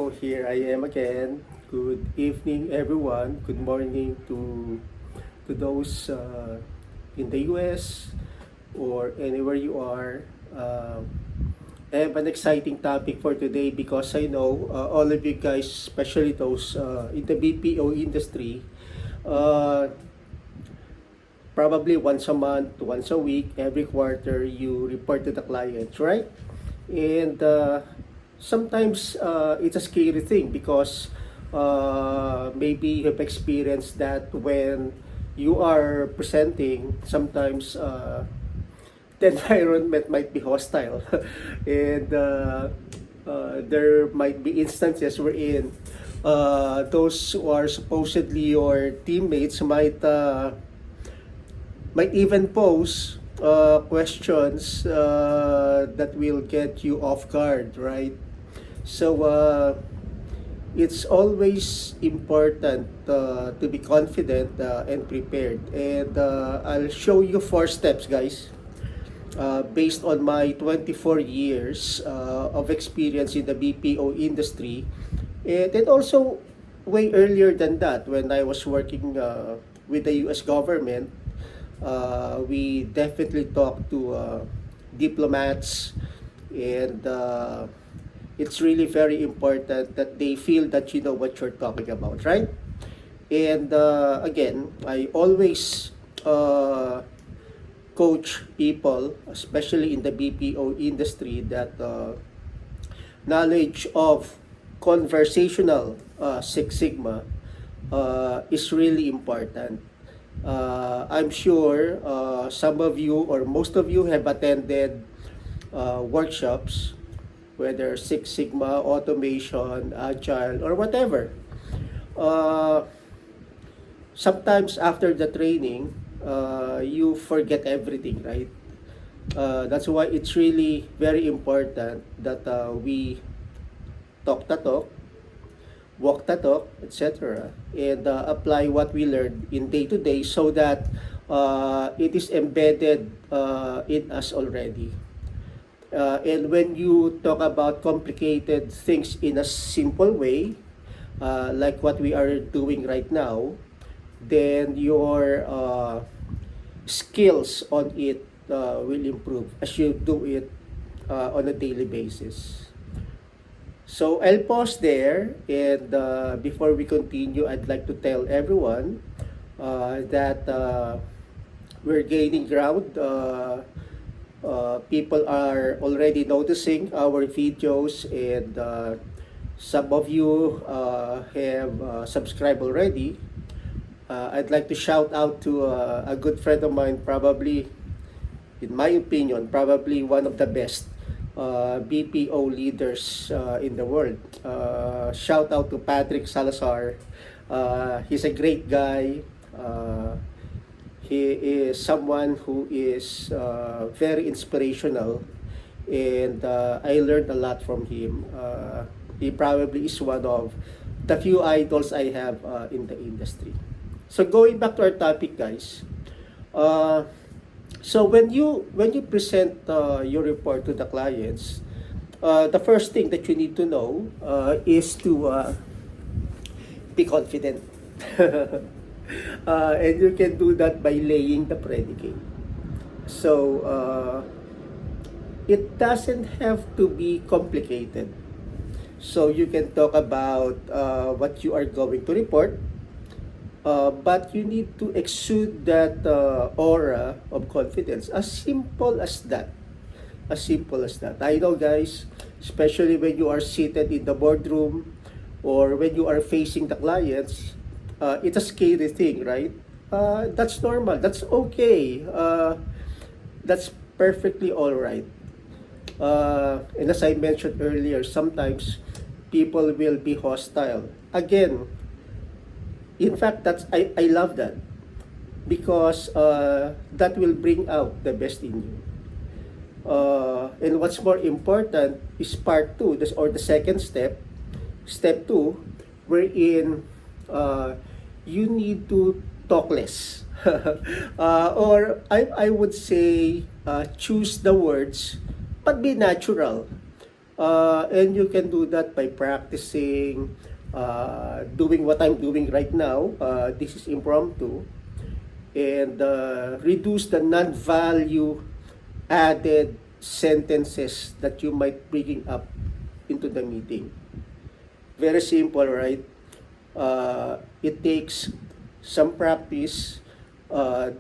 So here I am again. Good evening, everyone. Good morning to those in the U.S. or anywhere you are. I have an exciting topic for today because I know all of you guys, especially those in the BPO industry, uh, probably once a month, once a week, every quarter, you report to the client, right? And sometimes it's a scary thing because maybe you have experienced that when you are presenting, sometimes the environment might be hostile, and there might be instances wherein those who are supposedly your teammates might even pose questions that will get you off guard, right? So it's always important to be confident and prepared. And I'll show you 4 steps, guys, based on my 24 years of experience in the BPO industry. And then also, way earlier than that, when I was working with the US government, we definitely talk to diplomats, and it's really very important that they feel that you know what you're talking about, right? And again, I always coach people, especially in the BPO industry, that knowledge of conversational Six Sigma is really important. I'm sure some of you or most of you have attended workshops, whether Six Sigma, automation, agile, or whatever. Uh, Sometimes after the training, you forget everything, right? That's why it's really very important that we talk the talk, walk the talk, etc., and apply what we learned in day to day so that it is embedded in us already. And when you talk about complicated things in a simple way, like what we are doing right now, then your skills on it will improve as you do it on a daily basis. So I'll pause there, and before we continue, I'd like to tell everyone that we're gaining ground. People are already noticing our videos, and some of you have subscribed already. I'd like to shout out to a good friend of mine, probably, in my opinion, probably one of the best BPO leaders in the world. Shout out to Patrick Salazar. He's a great guy. He is someone who is very inspirational, and I learned a lot from him. He probably is one of the few idols I have in the industry. So going back to our topic, guys. Uh, so when you present your report to the clients, the first thing that you need to know is to be confident. And you can do that by laying the predicate. So it doesn't have to be complicated. So you can talk about what you are going to report, but you need to exude that aura of confidence. As simple as that. As simple as that. I know, guys, especially when you are seated in the boardroom or when you are facing the clients, it's a scary thing, right? That's normal. That's okay. That's perfectly all right. And as I mentioned earlier, sometimes people will be hostile. Again, in fact, I love that because that will bring out the best in you. And what's more important is part two, this, or the second step, step two, wherein you need to talk less. Or I would say choose the words, but be natural. And you can do that by practicing, doing what I'm doing right now. This is impromptu. And reduce the non-value added sentences that you might bring up into the meeting. Very simple, right? It takes some practice,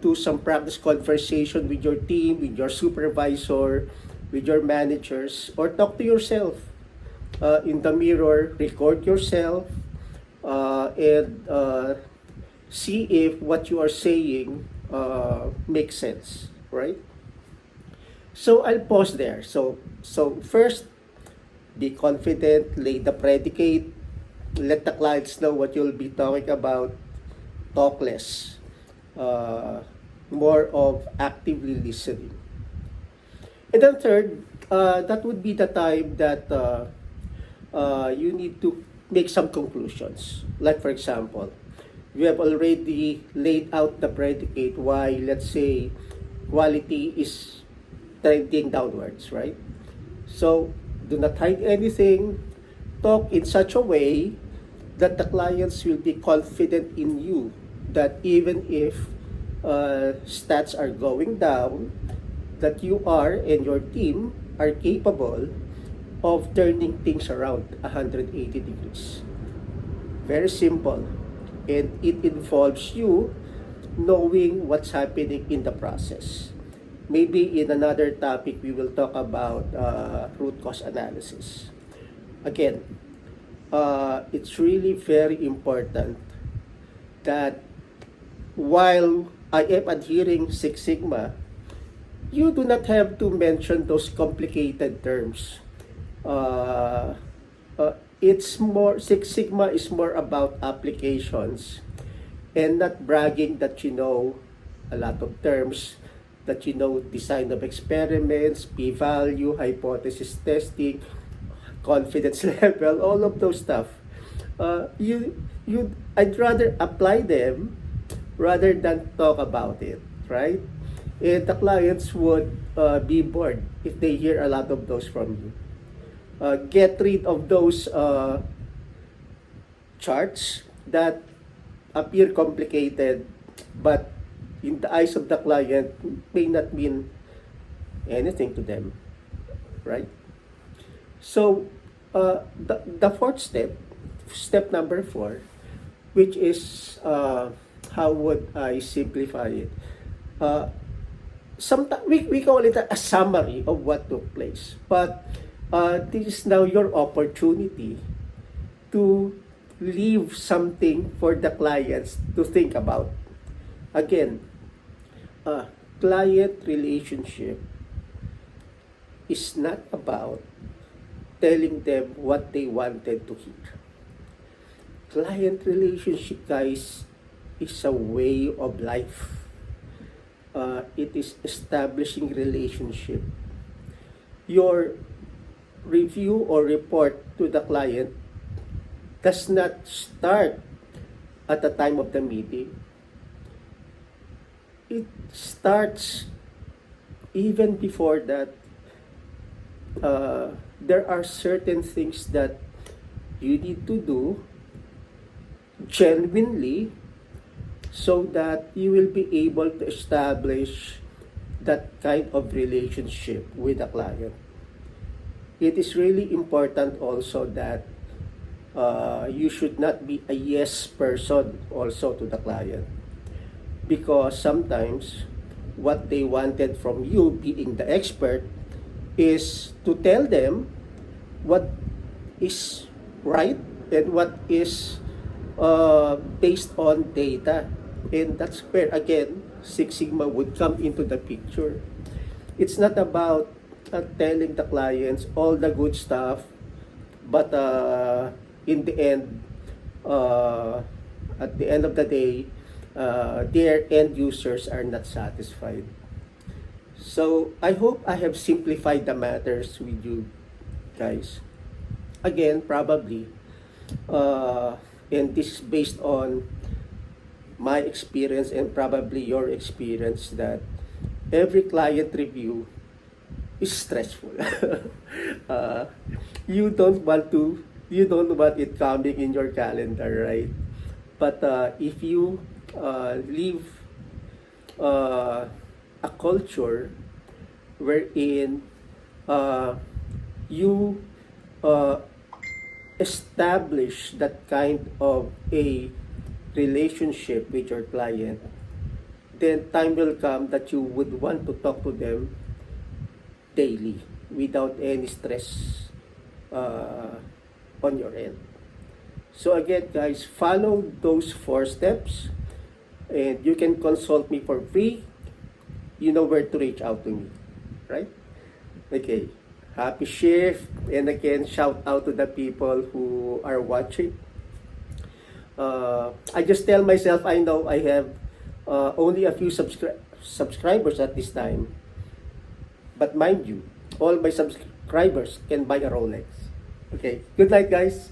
do some practice conversation with your team, with your supervisor, with your managers, or talk to yourself in the mirror, record yourself, and see if what you are saying makes sense, right? So I'll pause there. So first, be confident, lay the predicate, let the clients know what you'll be talking about, talk less, uh, more of actively listening. And then third, that would be the time that you need to make some conclusions. Like for example, we have already laid out the predicate why, let's say, quality is trending downwards, right? So do not hide anything. Talk in such a way that the clients will be confident in you that even if stats are going down, that you are and your team are capable of turning things around 180 degrees. Very simple. And it involves you knowing what's happening in the process. Maybe in another topic, we will talk about root cause analysis. Again, it's really very important that while I am adhering Six Sigma, you do not have to mention those complicated terms. Uh, it's more, Six Sigma is more about applications and not bragging that you know a lot of terms, that you know design of experiments, p-value, hypothesis testing, confidence level, all of those stuff. I'd rather apply them rather than talk about it, right? And the clients would be bored if they hear a lot of those from you. Get rid of those charts that appear complicated, but in the eyes of the client may not mean anything to them, right? So the fourth step, step number 4, which is how would I simplify it? Sometimes we call it a summary of what took place, but this is now your opportunity to leave something for the clients to think about. Again, client relationship is not about telling them what they wanted to hear. Client relationship, guys, is a way of life. It is establishing relationship. Your review or report to the client does not start at the time of the meeting. It starts even before that. There are certain things that you need to do genuinely so that you will be able to establish that kind of relationship with the client. It is really important also that you should not be a yes person also to the client, because sometimes what they wanted from you, being the expert, is to tell them what is right and what is based on data. And that's where, again, Six Sigma would come into the picture. It's not about telling the clients all the good stuff, but in the end, at the end of the day, their end users are not satisfied. So I hope I have simplified the matters with you guys. Again, probably, and this is based on my experience and probably your experience, that every client review is stressful. uh, you don't want it coming in your calendar, right? But if you live uh, a culture wherein uh, you uh, establish that kind of a relationship with your client, then time will come that you would want to talk to them daily without any stress uh, on your end. So again, guys, follow those 4 steps and you can consult me for free. You know where to reach out to me, right? Okay. Happy shift. And again, shout out to the people who are watching. I just tell myself I know I have only a few subscribers at this time. But mind you, all my subscribers can buy a Rolex. Okay. Good night, guys.